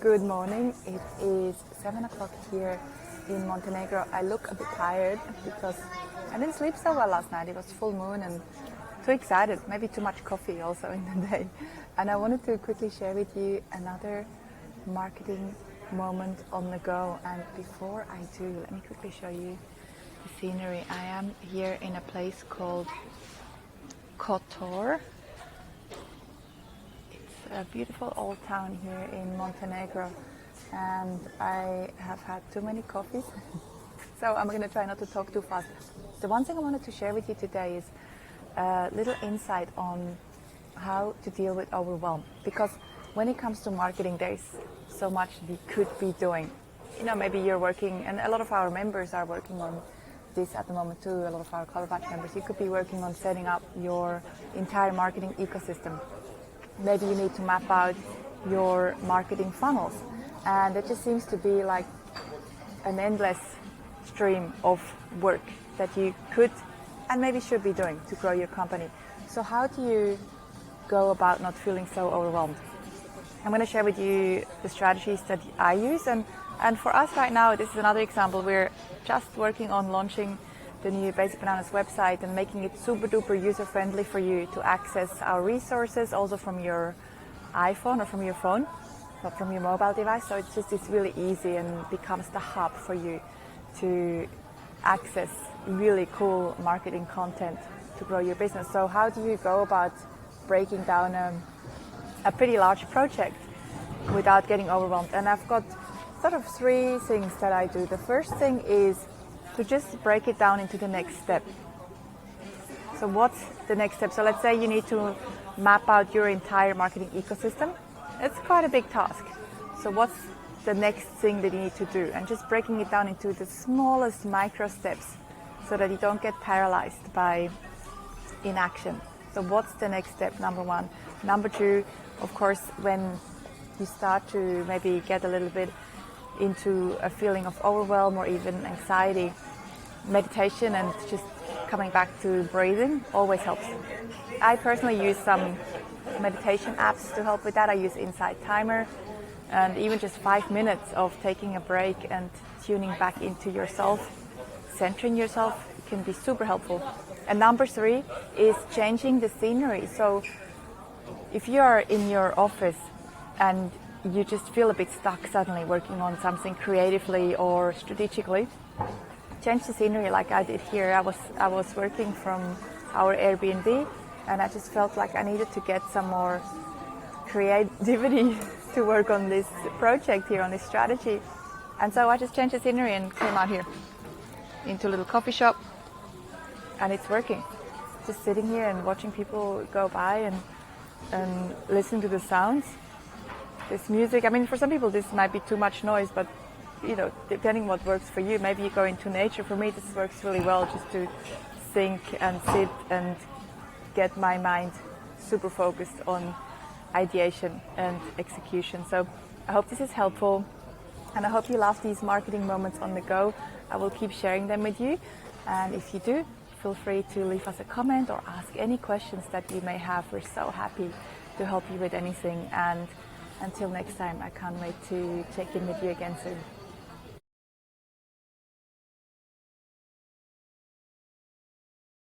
Good morning. It is 7 o'clock here in Montenegro. I look a bit tired because I didn't sleep so well last night. It was full moon and too excited, maybe too much coffee also in the day. And I wanted to quickly share with you another marketing moment on the go. And before I do, let me quickly show you the scenery. I am here in a place called Kotor. A beautiful old town here in Montenegro, and I have had too many coffees so I'm going to try not to talk too fast. The one thing I wanted to share with you today is a little insight on how to deal with overwhelm, because when it comes to marketing there's so much we could be doing. Maybe you're working, and a lot of our members are working on this at the moment too, a lot of our Color Batch members. You could be working on setting up your entire marketing ecosystem. Maybe you need to map out your marketing funnels, and it just seems to be like an endless stream of work that you could and maybe should be doing to grow your company. So how do you go about not feeling so overwhelmed? I'm going to share with you the strategies that I use, and for us right now, this is another example. We're just working on launching the new Basic Bananas website and making it super duper user friendly for you to access our resources also from your iPhone or from your phone, or from your mobile device. So it's really easy and becomes the hub for you to access really cool marketing content to grow your business. So how do you go about breaking down a pretty large project without getting overwhelmed? And I've got sort of three things that I do. The first thing is to just break it down into the next step. So what's the next step? So let's say you need to map out your entire marketing ecosystem. It's quite a big task. So what's the next thing that you need to do? And just breaking it down into the smallest micro steps so that you don't get paralyzed by inaction. So what's the next step, number one? Number two, of course, when you start to maybe get a little bit into a feeling of overwhelm or even anxiety, meditation and just coming back to breathing always helps. I personally use some meditation apps to help with that. I use Insight Timer, and even just 5 minutes of taking a break and tuning back into yourself, centering yourself, can be super helpful. And number three is changing the scenery. So if you are in your office and you just feel a bit stuck suddenly working on something creatively or strategically, change the scenery like I did here. I was working from our Airbnb, and I just felt like I needed to get some more creativity to work on this project here, on this strategy. And so I just changed the scenery and came out here into a little coffee shop, and it's working. Just sitting here and watching people go by and listening to the sounds. This music, I mean, for some people this might be too much noise, but depending what works for you. Maybe you go into nature. For me, this works really well, just to think and sit and get my mind super focused on ideation and execution. So I hope this is helpful, and I hope you love these marketing moments on the go. I will keep sharing them with you, and if you do, feel free to leave us a comment or ask any questions that you may have. We're so happy to help you with anything, and until next time, I can't wait to check in with you again soon.